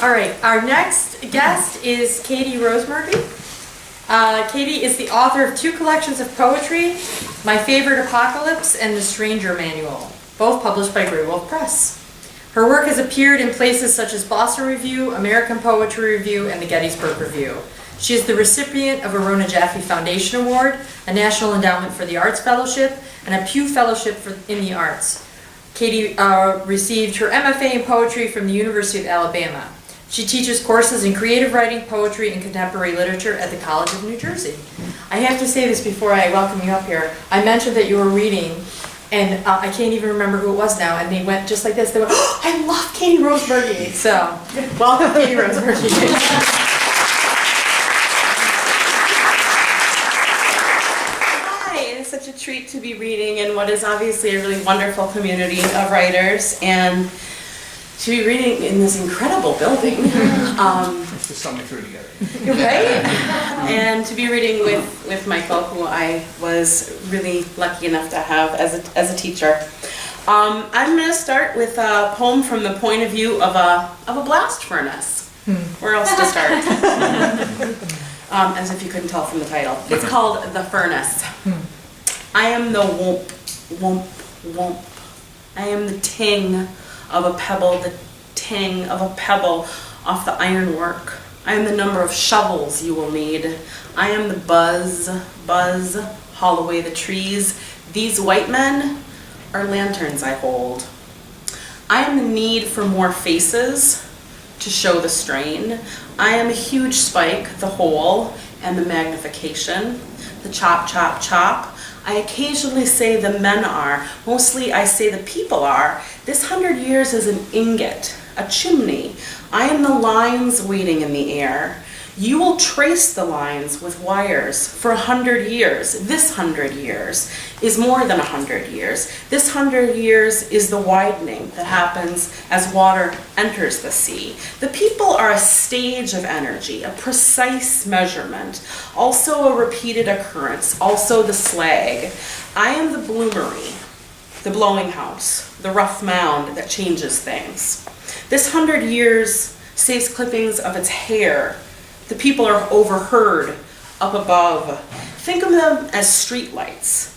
All right, our next guest is Catie Rosemurgy. Catie is the author of 2 collections of poetry, My Favorite Apocalypse and The Stranger Manual, both published by Grey Wolf Press. Her work has appeared in places such as Boston Review, American Poetry Review, and the Gettysburg Review. She is the recipient of a Rona Jaffe Foundation Award, a National Endowment for the Arts Fellowship, and a Pew Fellowship in the Arts. Catie received her MFA in poetry from the University of Alabama. She teaches courses in creative writing, poetry, and contemporary literature at the College of New Jersey. I have to say this before I welcome you up here. I mentioned that you were reading, and I can't even remember who it was now, and they went just like this. They went, oh, I love Catie Rosemurgy. So, welcome, Catie Rosemurgy. Such a treat to be reading in what is obviously a really wonderful community of writers, and to be reading in this incredible building. Just something through together. Right? And to be reading with Michael, who I was really lucky enough to have as a teacher. I'm going to start with a poem from the point of view of a blast furnace. Where else to start? As if you couldn't tell from the title. It's called The Furnace. I am the whoomp, whoomp, whoomp. I am the ting of a pebble, the ting of a pebble off the ironwork. I am the number of shovels you will need. I am the buzz, buzz, haul away the trees. These white men are lanterns I hold. I am the need for more faces to show the strain. I am a huge spike, the hole, and the magnification, the chop, chop, chop. I occasionally say the men are, mostly I say the people are. This 100 years is an ingot, a chimney. I am the lines waiting in the air. You will trace the lines with wires for 100 years. This 100 years is more than 100 years. This 100 years is the widening that happens as water enters the sea. The people are a stage of energy, a precise measurement, also a repeated occurrence, also the slag. I am the bloomery, the blowing house, the rough mound that changes things. This 100 years saves clippings of its hair. The people are overheard up above. Think of them as streetlights.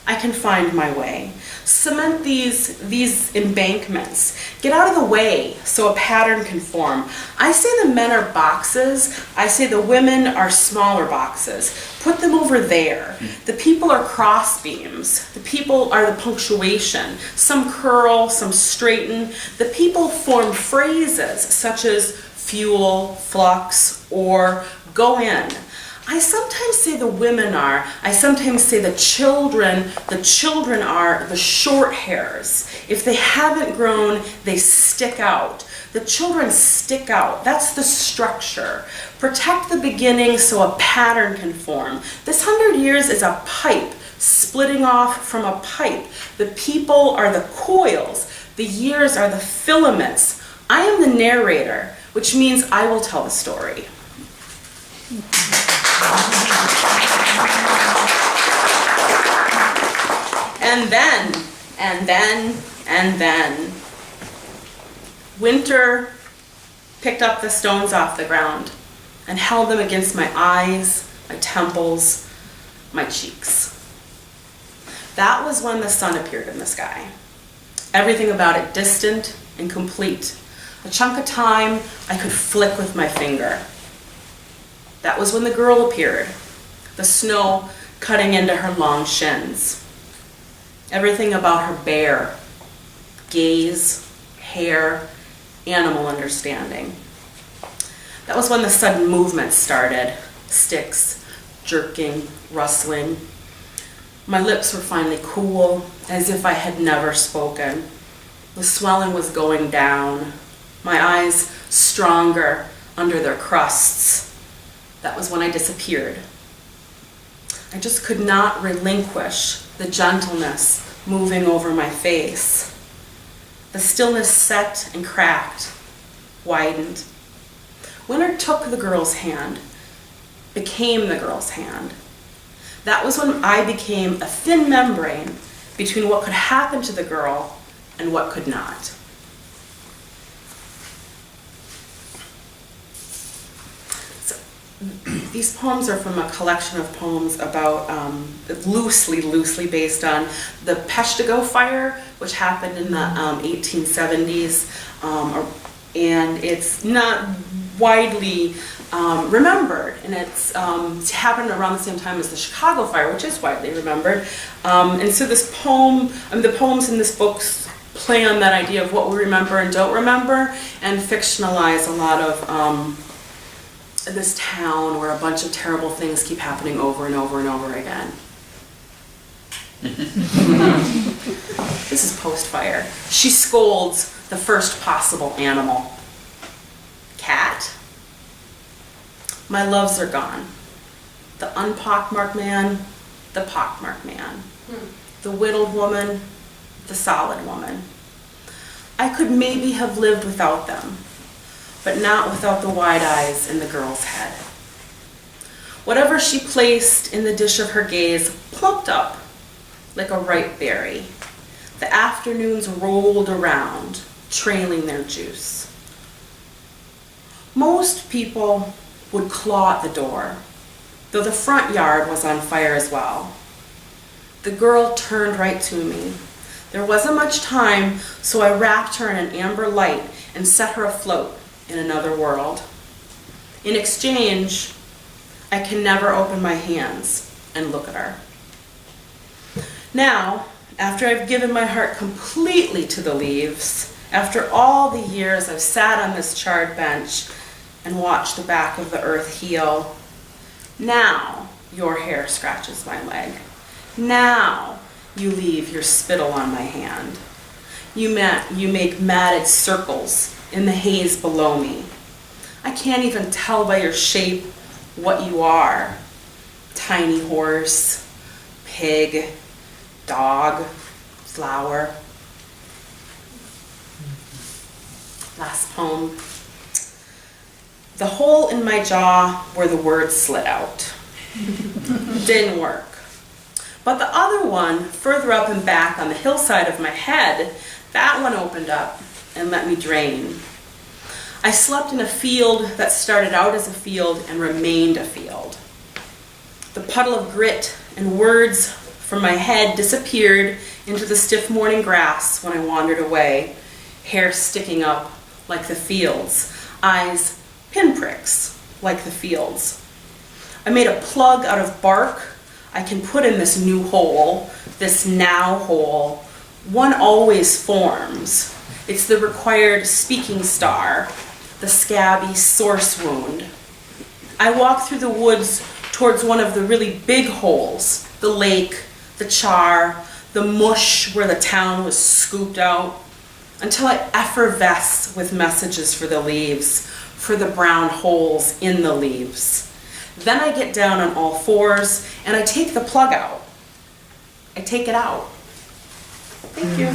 I can find my way. Cement these embankments. Get out of the way so a pattern can form. I say the men are boxes. I say the women are smaller boxes. Put them over there. The people are cross beams. The people are the punctuation. Some curl, some straighten. The people form phrases such as fuel, flux, or go in. I sometimes say the women are, I sometimes say the children are the short hairs. If they haven't grown, they stick out. The children stick out. That's the structure. Protect the beginning so a pattern can form. This 100 years is a pipe splitting off from a pipe. The people are the coils. The years are the filaments. I am the narrator, which means I will tell the story. And then, winter picked up the stones off the ground and held them against my eyes, my temples, my cheeks. That was when the sun appeared in the sky. Everything about it distant and complete. A chunk of time I could flick with my finger. That was when the girl appeared, the snow cutting into her long shins. Everything about her bare, gaze, hair, animal understanding. That was when the sudden movement started, sticks, jerking, rustling. My lips were finally cool, as if I had never spoken. The swelling was going down, my eyes stronger under their crusts. That was when I disappeared. I just could not relinquish the gentleness moving over my face. The stillness set and cracked, widened. Winter took the girl's hand, became the girl's hand. That was when I became a thin membrane between what could happen to the girl and what could not. these poems are from a collection of poems about, loosely based on the Peshtigo fire, which happened in the 1870s, and it's not widely remembered, and it's happened around the same time as the Chicago fire, which is widely remembered. And so this poem, the poems in this book play on that idea of what we remember and don't remember, and fictionalize a lot of this town where a bunch of terrible things keep happening over and over and over again. This is post-fire. She scolds the first possible animal. Cat. My loves are gone. The unpockmarked man, the pockmarked man. The whittled woman, the solid woman. I could maybe have lived without them, but not without the wide eyes in the girl's head. Whatever she placed in the dish of her gaze plumped up like a ripe berry. The afternoons rolled around, trailing their juice. Most people would claw at the door, though the front yard was on fire as well. The girl turned right to me. There wasn't much time, so I wrapped her in an amber light and set her afloat in another world. In exchange, I can never open my hands and look at her. Now, after I've given my heart completely to the leaves, after all the years I've sat on this charred bench and watched the back of the earth heal, now your hair scratches my leg. Now you leave your spittle on my hand. You make matted circles in the haze below me. I can't even tell by your shape what you are. Tiny horse, pig, dog, flower. Last poem. The hole in my jaw where the words slid out. Didn't work. But the other one, further up and back on the hillside of my head, that one opened up and let me drain. I slept in a field that started out as a field and remained a field. The puddle of grit and words from my head disappeared into the stiff morning grass when I wandered away, hair sticking up like the fields, eyes pinpricks like the fields. I made a plug out of bark I can put in this new hole, this now hole. One always forms. It's the required speaking star, the scabby source wound. I walk through the woods towards one of the really big holes, the lake, the char, the mush where the town was scooped out, until I effervesce with messages for the leaves, for the brown holes in the leaves. Then I get down on all fours and I take the plug out. I take it out. Thank you.